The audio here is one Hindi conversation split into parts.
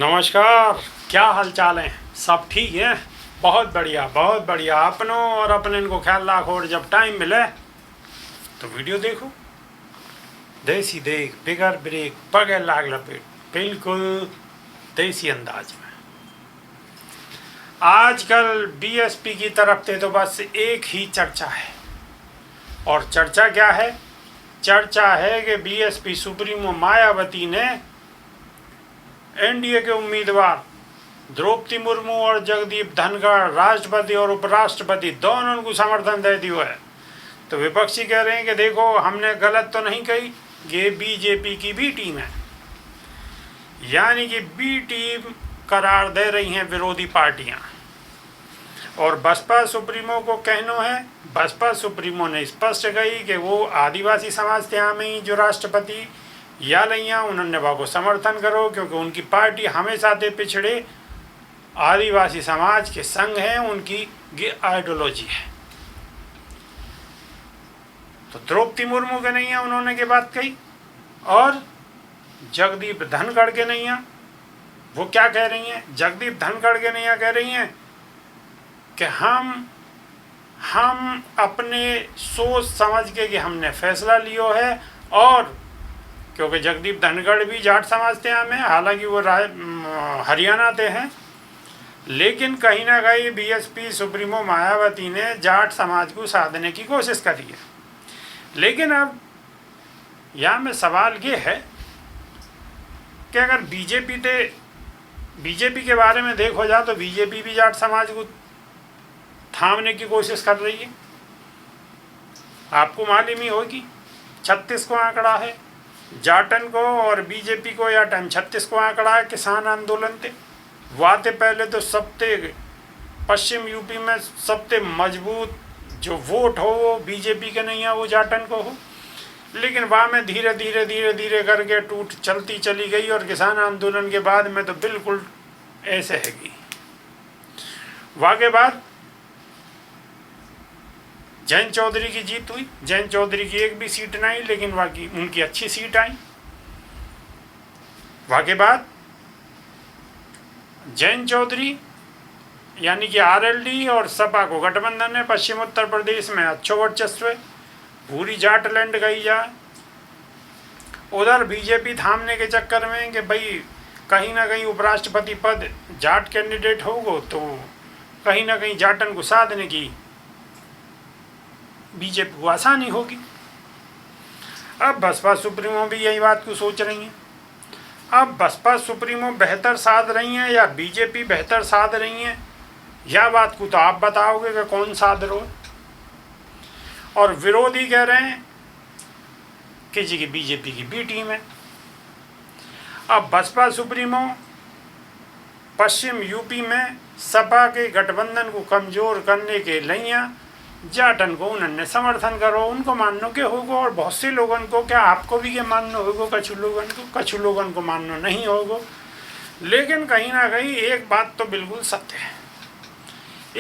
नमस्कार। क्या हाल चाल है? सब ठीक है? बहुत बढ़िया बहुत बढ़िया। अपनों और अपने को ख्याल रखो और जब टाइम मिले तो वीडियो देखो। देसी देख बिगर ब्रेक बगैर लाग लपेट, बिल्कुल देसी अंदाज में। आजकल बीएसपी की तरफ से तो बस एक ही चर्चा है, और चर्चा क्या है? चर्चा है कि बीएसपी सुप्रीमो मायावती ने एनडीए के उम्मीदवार द्रौपदी मुर्मू और जगदीप धनखड़ राष्ट्रपति और उपराष्ट्रपति दोनों को समर्थन दे दिया है। तो विपक्षी कह रहे हैं कि देखो हमने गलत तो नहीं कही, ये बीजेपी की बी टीम है, यानी कि बी टीम करार दे रही हैं विरोधी पार्टियां। और बसपा सुप्रीमो को कहना है, बसपा सुप्रीमो ने स्पष्ट कही कि वो आदिवासी समाज थे में ही जो राष्ट्रपति या लिया उन्होंने वहाँ को समर्थन करो, क्योंकि उनकी पार्टी हमेशा से पिछड़े आदिवासी समाज के संग है, उनकी ये आइडियोलॉजी है। तो द्रौपदी मुर्मू के नहीं है उन्होंने के बात कही, और जगदीप धनखड़ के नहीं है वो क्या कह रही हैं? जगदीप धनखड़ के नहीं कह रही हैं कि हम अपने सोच समझ के कि हमने फैसला लियो है। और क्योंकि जगदीप धनखड़ भी जाट समाज से में, हालांकि वो हरियाणा से हैं, लेकिन कहीं ना कहीं बीएसपी सुप्रीमो मायावती ने जाट समाज को साधने की कोशिश करी है। लेकिन अब यहाँ में सवाल ये है कि अगर बीजेपी के बारे में देखो जाए तो बीजेपी भी जाट समाज को थामने की कोशिश कर रही है। आपको मालूम ही होगी 36 को आंकड़ा है जाटन को और बीजेपी को, या 36 को आंकड़ा है किसान आंदोलन थे। वाते पहले तो सबसे पश्चिम यूपी में सबसे मजबूत जो वोट हो वो बीजेपी के नहीं है, वो जाटन को हो। लेकिन वहाँ में धीरे धीरे करके टूट चलती चली गई, और किसान आंदोलन के बाद में तो बिल्कुल ऐसे हैगी। वहाँ के बाद जैन चौधरी की जीत हुई। जैन चौधरी की एक भी सीट नहीं आई, लेकिन बाकी उनकी अच्छी सीट आई। वहाँ के बाद जैन चौधरी यानी कि आरएलडी और सपा को गठबंधन है पश्चिम उत्तर प्रदेश में अच्छो वर्चस्व है, पूरी जाट लैंड गई जाए। उधर बीजेपी थामने के चक्कर में कि भाई कहीं ना कहीं उपराष्ट्रपति पद जाट कैंडिडेट होगो तो कहीं ना कहीं जाटन को साधने की बीजेपी को आसानी होगी। अब बसपा सुप्रीमो भी यही बात को सोच रही हैं। अब बसपा सुप्रीमो बेहतर साध रही हैं या बीजेपी बेहतर साध रही हैं, यह बात को तो आप बताओगे कि कौन साध रहे हो। और विरोधी कह रहे हैं कि जी की बीजेपी की बी टीम है। अब बसपा सुप्रीमो पश्चिम यूपी में सपा के गठबंधन को कमजोर करने के लिए जाटन को उन्होंने समर्थन करो, उनको मानने के होगा। और बहुत से लोगों को, क्या आपको भी ये मानना होगा, कछु लोगों को मानना नहीं होगा। लेकिन कहीं ना कहीं एक बात तो बिल्कुल सत्य है।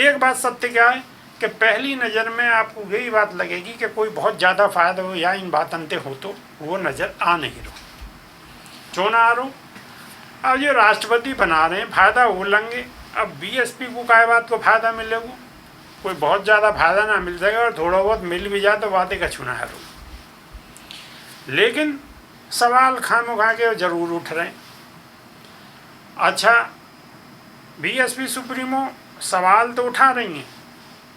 एक बात सत्य क्या है कि पहली नज़र में आपको यही बात लगेगी कि कोई बहुत ज़्यादा फायदा हो या इन बात अंते हो, तो वो नज़र आ नहीं रहा। क्यों ना आ रहा? अब जो राष्ट्रपति बना रहे हैं फायदा वो लेंगे। अब बीएसपी को क्या बात को फायदा मिलेगा? कोई बहुत ज़्यादा फायदा ना मिल जाएगा, और थोड़ा बहुत मिल भी जाए तो बातें का छूना है। लेकिन सवाल खामोखा के जरूर उठ रहे हैं। अच्छा, बीएसपी सुप्रीमो सवाल तो उठा रही हैं,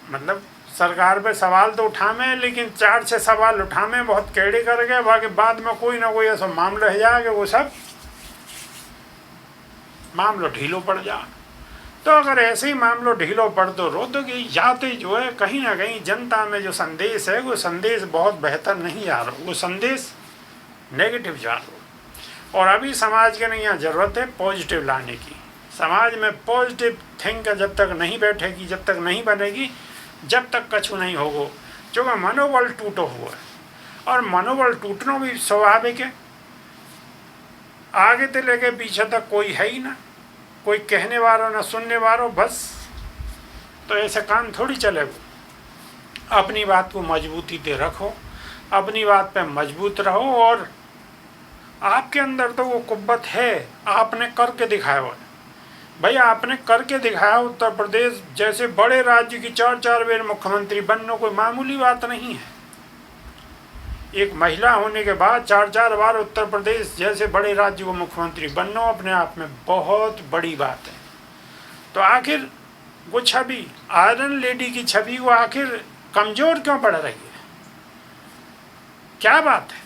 मतलब सरकार पे सवाल तो उठामे, लेकिन 4-6 सवाल उठामे बहुत कैडे कर गए। बाकी बाद में कोई ना कोई ऐसा मामला रह जाएगा, वो सब मामला ढीलो पड़ जाए। तो अगर ऐसे ही मामलो ढीलो पड़ तो रो दो कि जाते जो है कहीं ना कहीं जनता में जो संदेश है वो संदेश बहुत बेहतर नहीं आ रहा, वो संदेश नेगेटिव जा रहा। और अभी समाज के लिए यहाँ ज़रूरत है पॉजिटिव लाने की। समाज में पॉजिटिव थिंक जब तक नहीं बैठेगी, जब तक नहीं बनेगी, जब तक कछु नहीं होगा। क्योंकि मनोबल टूटो हुआ है, और मनोबल टूटना भी स्वाभाविक है। आगे से लेके पीछे तक कोई है ही ना, कोई कहने वालों ना सुनने वालों, बस। तो ऐसे काम थोड़ी चलेगा। अपनी बात को मजबूती से रखो, अपनी बात पे मजबूत रहो, और आपके अंदर तो वो कुव्वत है, आपने करके दिखाया हुआ है। भाई आपने करके दिखाया। उत्तर प्रदेश जैसे बड़े राज्य की 4-4 बार मुख्यमंत्री बनना कोई मामूली बात नहीं है। एक महिला होने के बाद 4-4 बार उत्तर प्रदेश जैसे बड़े राज्य को मुख्यमंत्री बनना अपने आप में बहुत बड़ी बात है। तो आखिर वो छवि, आयरन लेडी की छवि वो आखिर कमजोर क्यों पड़ रही है? क्या बात है?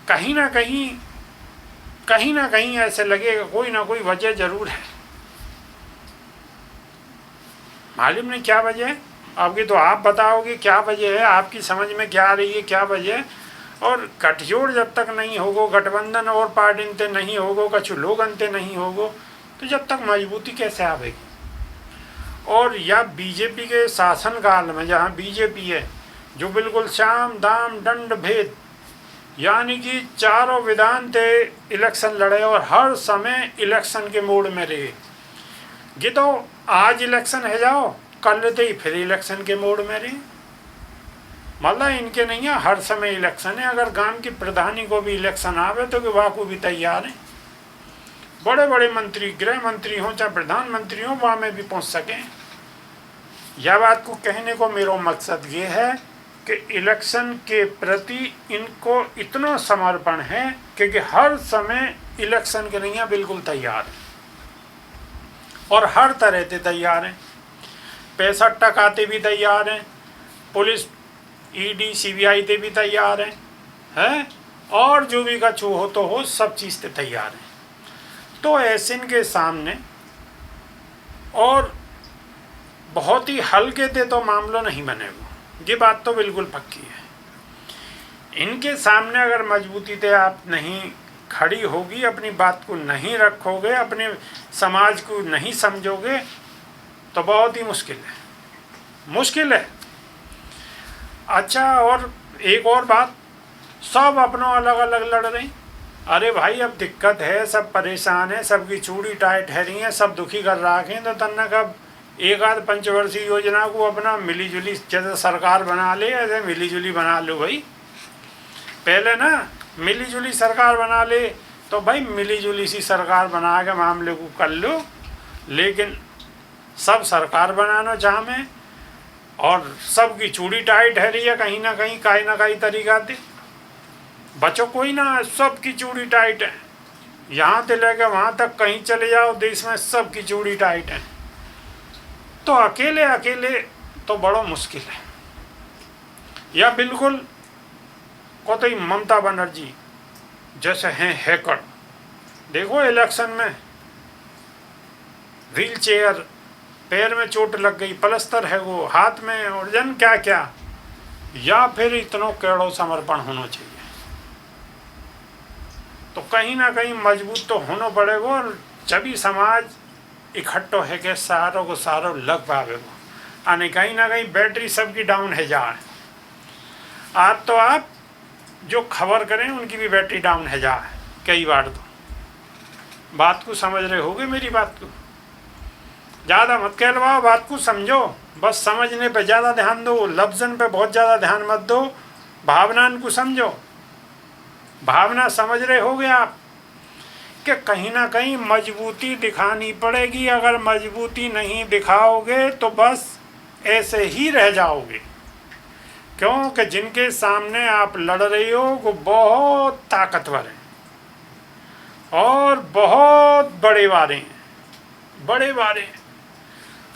कहीं ना कहीं ऐसे लगेगा कोई ना कोई वजह जरूर है। मालूम नहीं क्या वजह है, आपकी तो आप बताओगे क्या वजह है, आपकी समझ में क्या आ रही है क्या वजह है। और गठजोड़ जब तक नहीं होगो, गठबंधन और पार्टी अंते नहीं होगो, कुछ लोग अंते नहीं होगो, तो जब तक मजबूती कैसे आवेगी? और या बीजेपी के शासनकाल में जहाँ बीजेपी है जो बिल्कुल शाम दाम दंड भेद, यानी कि चारों विधान थे इलेक्शन लड़े और हर समय इलेक्शन के मोड में रहे। ये तो आज इलेक्शन है जाओ, कल लेते ही फिर इलेक्शन के मोड में रहे। मतलब इनके नहीं है, हर समय इलेक्शन है। अगर गांव की प्रधानी को भी इलेक्शन आवे तो वहाँ को भी तैयार है। बड़े बड़े मंत्री, गृह मंत्री हों चाहे प्रधानमंत्री हों, वहाँ में भी पहुँच सकें। यह बात को कहने को मेरा मकसद ये है कि इलेक्शन के प्रति इनको इतना समर्पण है क्योंकि हर समय इलेक्शन के लिए बिल्कुल तैयार है और हर तरह से तैयार हैं। पैसा टकाते भी तैयार हैं, पुलिस ईडी सीबीआई ते भी तैयार हैं, और जो भी कछु हो तो हो, सब चीज़ से तैयार हैं। तो ऐसे के सामने और बहुत ही हल्के थे तो मामला नहीं बनेगा, ये बात तो बिल्कुल पक्की है। इनके सामने अगर मजबूती से आप नहीं खड़ी होगी, अपनी बात को नहीं रखोगे, अपने समाज को नहीं समझोगे, तो बहुत ही मुश्किल है। अच्छा, और एक और बात, सब अपनों अलग अलग लड़ रही। अरे भाई अब दिक्कत है, सब परेशान है, सबकी चूड़ी टाइट है रही है, सब दुखी कर रखें, तो तन्ना कब एक आध पंचवर्षीय योजना को अपना मिली जुली जैसे सरकार बना ले, ऐसे मिली जुली बना लो भाई। पहले ना मिली जुली सरकार बना ले, तो भाई मिली जुली सी सरकार बना के मामले को कर लो। लेकिन सब सरकार बनाना चाहे और सबकी चूड़ी टाइट है रही है, कहीं ना कहीं तरीका दे बचो कोई ना, सबकी चूड़ी टाइट है। यहाँ से लेकर वहाँ तक कहीं चले जाओ देश में, सबकी चूड़ी टाइट है। तो अकेले तो बड़ा मुश्किल है। या बिल्कुल कोई ममता बनर्जी जैसे हैं हैकर, देखो इलेक्शन में व्हील चेयर, पैर में चोट लग गई, प्लस्तर है वो हाथ में, और जन क्या क्या। या फिर इतना केड़ो समर्पण होना चाहिए। तो कहीं ना कहीं मजबूत तो होना पड़ेगा, और जब ही समाज इकट्ठो है कि सारों को सारों लग पावेगा। आने कहीं ना कहीं बैटरी सबकी डाउन है जाए। आप जो खबर करें उनकी भी बैटरी डाउन है जाए कई बार। तो बात को समझ रहे होगे मेरी बात को? ज़्यादा मत कहलवाओ, बात को समझो, बस समझने पे ज़्यादा ध्यान दो, लफ्ज़न पे बहुत ज़्यादा ध्यान मत दो, भावना को समझो। भावना समझ रहे होगे आप कि कहीं ना कहीं मजबूती दिखानी पड़ेगी। अगर मजबूती नहीं दिखाओगे तो बस ऐसे ही रह जाओगे, क्योंकि जिनके सामने आप लड़ रही हो वो बहुत ताकतवर हैं और बहुत बड़े वारे हैं।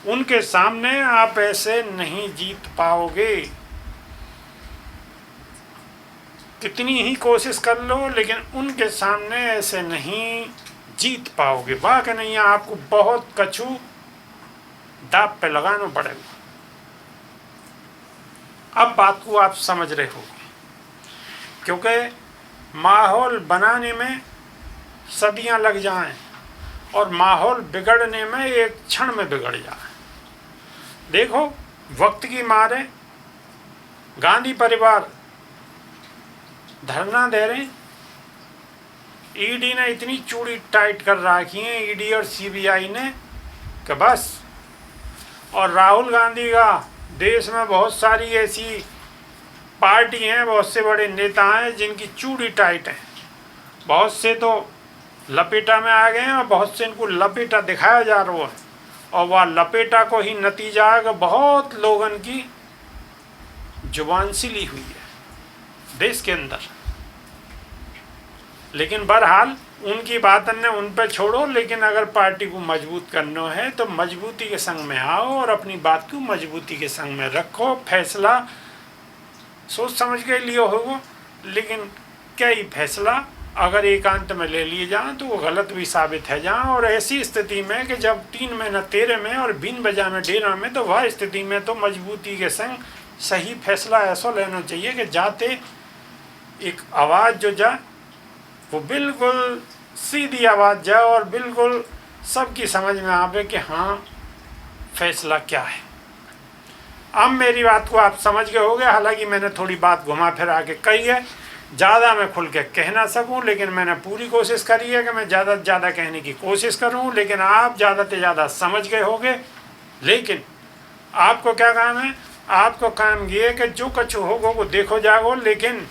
उनके सामने आप ऐसे नहीं जीत पाओगे। कितनी ही कोशिश कर लो, लेकिन उनके सामने ऐसे नहीं जीत पाओगे। वाकई नहीं, आपको बहुत कछु दांव पे लगाना पड़ेगा। अब बात को आप समझ रहे होगे, क्योंकि माहौल बनाने में सदियां लग जाएं और माहौल बिगड़ने में एक क्षण में बिगड़ जाए। देखो वक्त की मार है, गांधी परिवार धरना दे रहे, ईडी ने इतनी चूड़ी टाइट कर रखी है, ईडी और सीबीआई ने, कि बस। और राहुल गांधी का देश में बहुत सारी ऐसी पार्टी हैं, बहुत से बड़े नेता हैं जिनकी चूड़ी टाइट है, बहुत से तो लपेटा में आ गए हैं और बहुत से इनको लपेटा दिखाया जा रहा है, और वह लपेटा को ही नतीजा है कि बहुत लोगों की जुबान सिली हुई है देश के अंदर। लेकिन बहरहाल उनकी बात ने उन पर छोड़ो, लेकिन अगर पार्टी को मजबूत करना है तो मजबूती के संग में आओ और अपनी बात को मजबूती के संग में रखो। फैसला सोच समझ के लिए होगा, लेकिन क्या ही फैसला अगर एकांत में ले लिए जाएं तो वो गलत भी साबित है जाएं। और ऐसी स्थिति में कि जब 3 महीना 13 में और बिन बजा में डेरा में, तो वह स्थिति में तो मजबूती के संग सही फैसला ऐसा लेना चाहिए कि जाते एक आवाज़ जो जाए वो बिल्कुल सीधी आवाज़ जाए और बिल्कुल सबकी समझ में आवे कि हाँ फैसला क्या है। अब मेरी बात को आप समझ गए होंगे, हालांकि मैंने थोड़ी बात घुमा फिरा के कही है, ज़्यादा मैं खुल के कह ना सकूं, लेकिन मैंने पूरी कोशिश करी है कि मैं ज़्यादा से ज़्यादा कहने की कोशिश करूं। लेकिन आप ज़्यादा से ज़्यादा समझ गए होंगे। लेकिन आपको क्या काम है, आपको काम ये है कि जो कछु होगा वो देखो जागो, लेकिन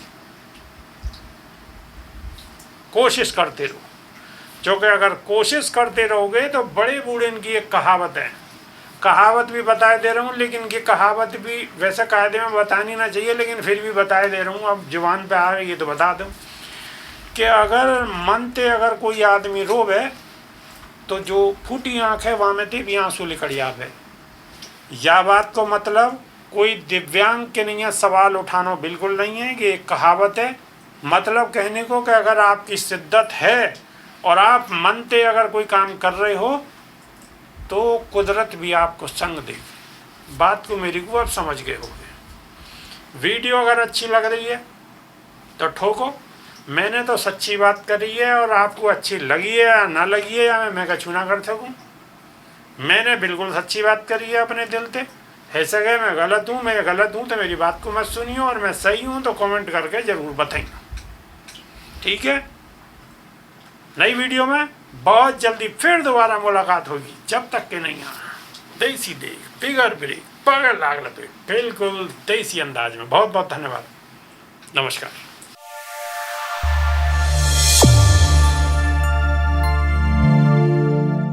कोशिश करते रहो। क्योंकि अगर कोशिश करते रहोगे तो बड़े बूढ़े इनकी एक कहावत है, कहावत भी बताए दे रहा हूँ, लेकिन ये कहावत भी वैसे कायदे में बतानी ना चाहिए, लेकिन फिर भी बताए दे रहा हूँ। अब जुबान पे आ रही है तो बता दूँ कि अगर मन ते अगर कोई आदमी रोवे तो जो फूटी आँख है वहाँ में ते भी आंसू निकल जावे। या बात को मतलब कोई दिव्यांग के नहीं है सवाल उठाना बिल्कुल नहीं है, कि एक कहावत है। मतलब कहने को कि अगर आपकी शिद्दत है और आप मन से अगर कोई काम कर रहे हो तो कुदरत भी आपको संग देगी। बात को मेरी को आप समझ गए होंगे। वीडियो अगर अच्छी लग रही है तो ठोको, मैंने तो सच्ची बात करी है, और आपको अच्छी लगी है या ना लगी है या मैं कछु ना कर सकूँ। मैंने बिल्कुल सच्ची बात करी है अपने दिल से। ऐसा गए मैं गलत हूँ तो मेरी बात को मत सुनियो, और मैं सही हूँ तो कमेंट करके ज़रूर बताइए, ठीक है। नई वीडियो में बहुत जल्दी फिर दोबारा मुलाकात होगी। जब तक के नहीं आना देसी देख बिगर ब्रेक पगड़ लागल बिल्कुल देसी अंदाज में। बहुत बहुत धन्यवाद, नमस्कार।